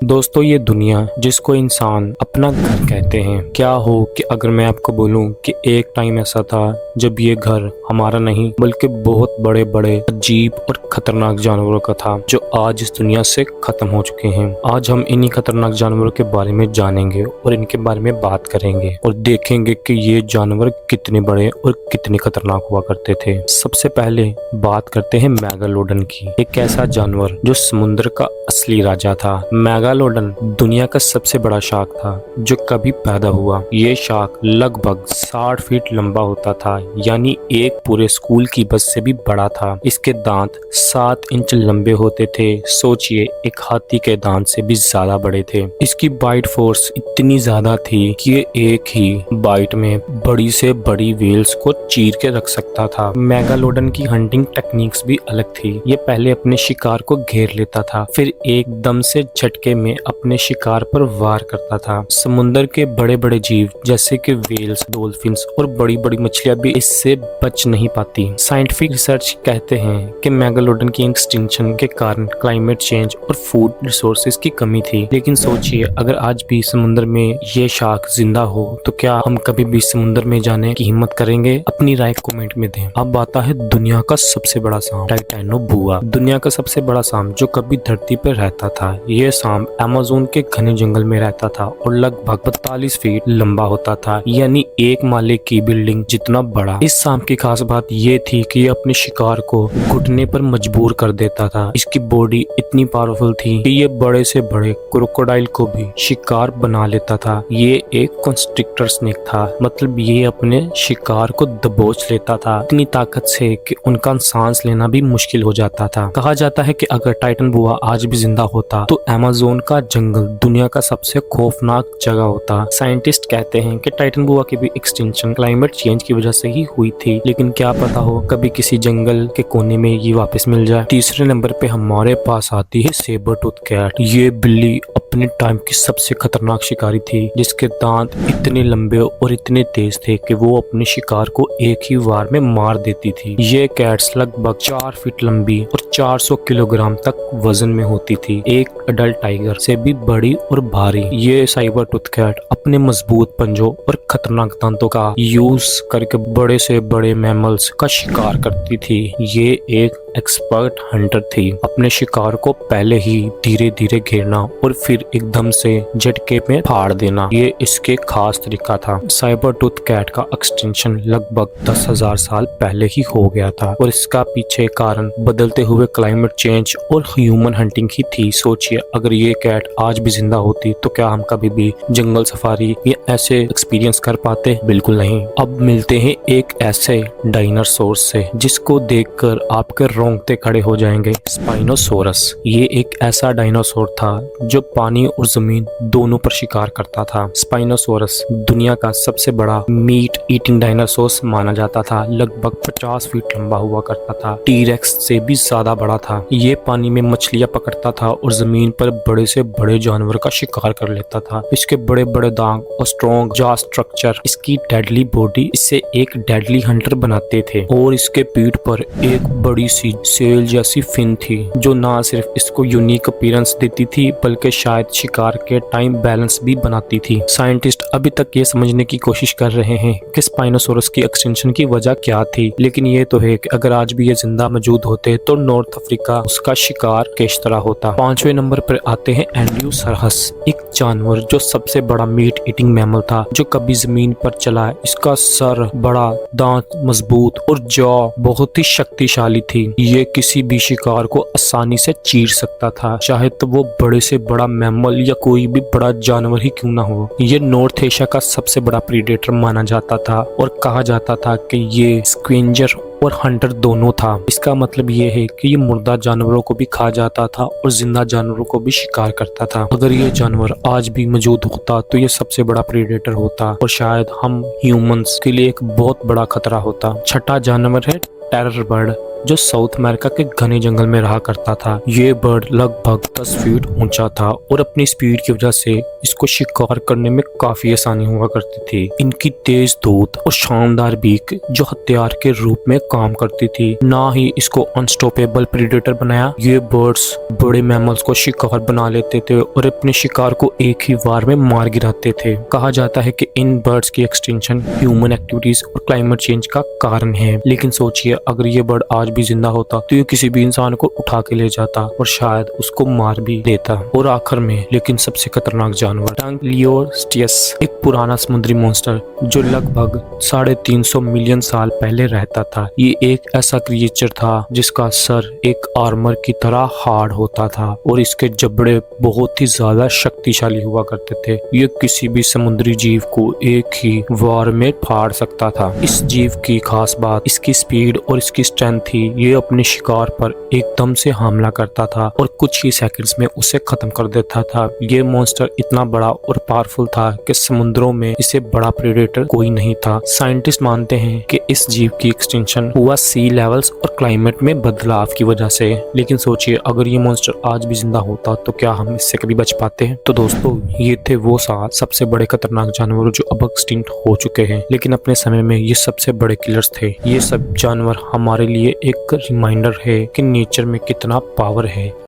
दोस्तों, ये दुनिया जिसको इंसान अपना घर कहते हैं, क्या हो कि अगर मैं आपको बोलूं कि एक टाइम ऐसा था जब ये घर हमारा नहीं बल्कि बहुत बड़े बड़े अजीब और खतरनाक जानवरों का था, जो आज इस दुनिया से खत्म हो चुके हैं। आज हम इन्हीं खतरनाक जानवरों के बारे में जानेंगे और इनके बारे में बात करेंगे और देखेंगे कि ये जानवर कितने बड़े और कितने खतरनाक हुआ करते थे। सबसे पहले बात करते हैं मेगालोडन की। एक ऐसा जानवर जो समुद्र का असली राजा था। मेगालोडन दुनिया का सबसे बड़ा शार्क था जो कभी पैदा हुआ। ये शार्क लगभग 60 फीट लंबा होता था, यानी एक पूरे स्कूल की बस से भी बड़ा था। इसके दांत 7 इंच लंबे होते थे। सोचिए, एक हाथी के दांत से भी ज्यादा बड़े थे। इसकी बाइट फोर्स इतनी ज्यादा थी कि ये एक ही बाइट में बड़ी से बड़ी व्हेल्स को चीर के रख सकता था। मेगालोडन की हंटिंग टेक्निक्स भी अलग थी। ये पहले अपने शिकार को घेर लेता था, फिर एकदम से झटके में अपने शिकार पर वार करता था। समुद्र के बड़े बड़े जीव जैसे कि व्हेल्स, डॉल्फिन्स और बड़ी बड़ी मछलियां भी इससे बच नहीं पाती। साइंटिफिक रिसर्च कहते हैं कि मेगालोडन की एक्सटिंक्शन के कारण क्लाइमेट चेंज और फूड रिसोर्सेज की कमी थी। लेकिन सोचिए, अगर आज भी समुद्र में ये शार्क जिंदा हो तो क्या हम कभी भी समुद्र में जाने की हिम्मत करेंगे? अपनी राय कमेंट में दें। अब आता है दुनिया का सबसे बड़ा सांप, टाइटैनोबुआ। दुनिया का सबसे बड़ा सांप जो कभी धरती पर रहता था। ये सांप अमेज़न के घने जंगल में रहता था और लगभग 45 फीट लंबा होता था, यानी एक माले की बिल्डिंग जितना बड़ा। इस सांप की खास बात ये थी कि ये अपने शिकार को घुटने पर मजबूर कर देता था। इसकी बॉडी इतनी पावरफुल थी कि ये बड़े से बड़े क्रोकोडाइल को भी शिकार बना लेता था। ये एक कंस्ट्रिक्टर स्नेक था, मतलब ये अपने शिकार को दबोच लेता था इतनी ताकत से कि उनका सांस लेना भी मुश्किल हो जाता था। कहा जाता है कि अगर टाइटैनोबुआ आज भी जिंदा होता तो अमेज़न का जंगल दुनिया का सबसे खौफनाक जगह होता। साइंटिस्ट कहते हैं कि टाइटैनोबुआ की भी एक्सटिंक्शन क्लाइमेट चेंज की वजह से ही हुई थी, लेकिन क्या पता हो कभी किसी जंगल के कोने में ये वापस मिल जाए। तीसरे नंबर पे हमारे पास आती है सेबर टूथ कैट। ये बिल्ली अपने टाइम की सबसे खतरनाक शिकारी थी, जिसके दांत इतने लंबे और इतने तेज थे कि वो अपने शिकार को एक ही वार में मार देती थी। ये कैट्स लगभग 4 फीट लंबी और 400 किलोग्राम तक वजन में होती थी, एक अडल्ट टाइगर से भी बड़ी और भारी। ये साइबर टूथ कैट अपने मजबूत पंजों और खतरनाक दांतों का यूज करके बड़े से बड़े मैमल्स का शिकार करती थी। ये एक एक्सपर्ट हंटर थी, अपने शिकार को पहले ही धीरे धीरे घेरना और फिर एकदम से झटके में फाड़ देना, ये इसके खास तरीका था। साइबर टूथ कैट का एक्सटेंशन लगभग 10,000 साल पहले ही हो गया था और इसका पीछे कारण बदलते हुए क्लाइमेट चेंज और ह्यूमन हंटिंग ही थी। सोचिए, अगर ये कैट आज भी जिंदा होती तो क्या हम कभी भी जंगल सफारी या ऐसे एक्सपीरियंस कर पाते? बिल्कुल नहीं। अब मिलते हैं एक ऐसे डायनासोर से जिसको देखकर आपके रोंगटे खड़े हो जाएंगे, स्पाइनोसोरस। ये एक ऐसा डायनासोर था जो पानी और जमीन दोनों पर शिकार करता था। स्पाइनोसोरस दुनिया का सबसे बड़ा मीट ईटिंग डायनासोर माना जाता था। लगभग 50 फीट लंबा हुआ करता था, टीरेक्स से भी ज्यादा बड़ा था। ये पानी में मछलियां पकड़ता था और जमीन पर बड़े से बड़े जानवर का शिकार कर लेता था। इसके बड़े बड़े दांत और स्ट्रॉन्ग जॉ स्ट्रक्चर इसकी डेडली बॉडी इसे एक डेडली हंटर बनाते थे और इसके पीठ पर एक बड़ी सी सेल जैसी फिन थी जो ना सिर्फ इसको यूनिक अपीयरेंस देती थी बल्कि शायद शिकार के टाइम बैलेंस भी बनाती थी। साइंटिस्ट अभी तक ये समझने की कोशिश कर रहे हैं कि स्पाइनोसोरस की एक्सटेंशन की वजह क्या थी, लेकिन ये तो है कि अगर आज भी ये जिंदा मौजूद होते तो नॉर्थ अफ्रीका उसका शिकार किस तरह होता। 5वें नंबर पर आते हैं एंड्रोसरस, एक जानवर जो सबसे बड़ा मीट ईटिंग मैमल था जो कभी जमीन पर चला है। इसका सर बड़ा, दांत मजबूत और जॉ बहुत ही शक्तिशाली थी। ये किसी भी शिकार को आसानी से चीर सकता था, चाहे तो वो बड़े से बड़ा मैमल या कोई भी बड़ा जानवर ही क्यों ना हो। ये नॉर्थ एशिया का सबसे बड़ा प्रीडेटर माना जाता था और कहा जाता था कि ये स्क्वेंजर और हंटर दोनों था। इसका मतलब ये है कि ये मुर्दा जानवरों को भी खा जाता था और जिंदा जानवरों को भी शिकार करता था। अगर ये जानवर आज भी मौजूद होता तो ये सबसे बड़ा प्रीडेटर होता और शायद हम ह्यूमंस के लिए एक बहुत बड़ा खतरा होता। छठा जानवर है टेरर बर्ड। जो साउथ अमेरिका के घने जंगल में रहा करता था। ये बर्ड लगभग 10 फीट ऊंचा था और अपनी स्पीड की वजह से इसको शिकार करने में काफी आसानी हुआ करती थी। इनकी तेज दूध और शानदार बीक जो हथियार के रूप में काम करती थी, ना ही इसको अनस्टॉपेबल प्रेडेटर बनाया। ये बर्ड्स बड़े मैमल्स को शिकार बना लेते थे और अपने शिकार को एक ही वार में मार गिराते थे। कहा जाता है कि इन बर्ड्स की एक्सटिंक्शन ह्यूमन एक्टिविटीज और क्लाइमेट चेंज का कारण है। लेकिन सोचिए, अगर ये बर्ड आज भी जिंदा होता तो ये किसी भी इंसान को उठा के ले जाता और शायद उसको मार भी देता। और आखिर में लेकिन सबसे खतरनाक जानवर टांग्लियोस्टियस, एक पुराना समुद्री मॉन्स्टर जो लगभग 350 मिलियन साल पहले रहता था। ये एक ऐसा क्रिएचर था जिसका सर एक आर्मर की तरह हार्ड होता था और इसके जबड़े बहुत ही ज्यादा शक्तिशाली हुआ करते थे। ये किसी भी समुद्री जीव को एक ही वार में फाड़ सकता था। इस जीव की खास बात इसकी स्पीड और इसकी स्ट्रेंथ थी। ये अपने शिकार पर एकदम से हमला करता था और कुछ ही सेकंड्स में उसे खत्म कर देता था। ये मॉन्स्टर इतना बड़ा और पावरफुल था कि समुद्रों में इसे बड़ा प्रेडेटर कोई नहीं था। साइंटिस्ट मानते हैं कि इस जीव की एक्सटिंक्शन हुआ सी लेवल्स और क्लाइमेट में बदलाव की वजह से। लेकिन सोचिए, अगर ये मॉन्स्टर आज भी जिंदा होता तो क्या हम इससे कभी बच पाते हैं? तो दोस्तों, ये थे वो 7 सबसे बड़े खतरनाक जानवर जो अब एक्सटिंक्ट हो चुके हैं, लेकिन अपने समय में ये सबसे बड़े किलर्स थे। ये सब जानवर हमारे लिए एक रिमाइंडर है कि नेचर में कितना पावर है।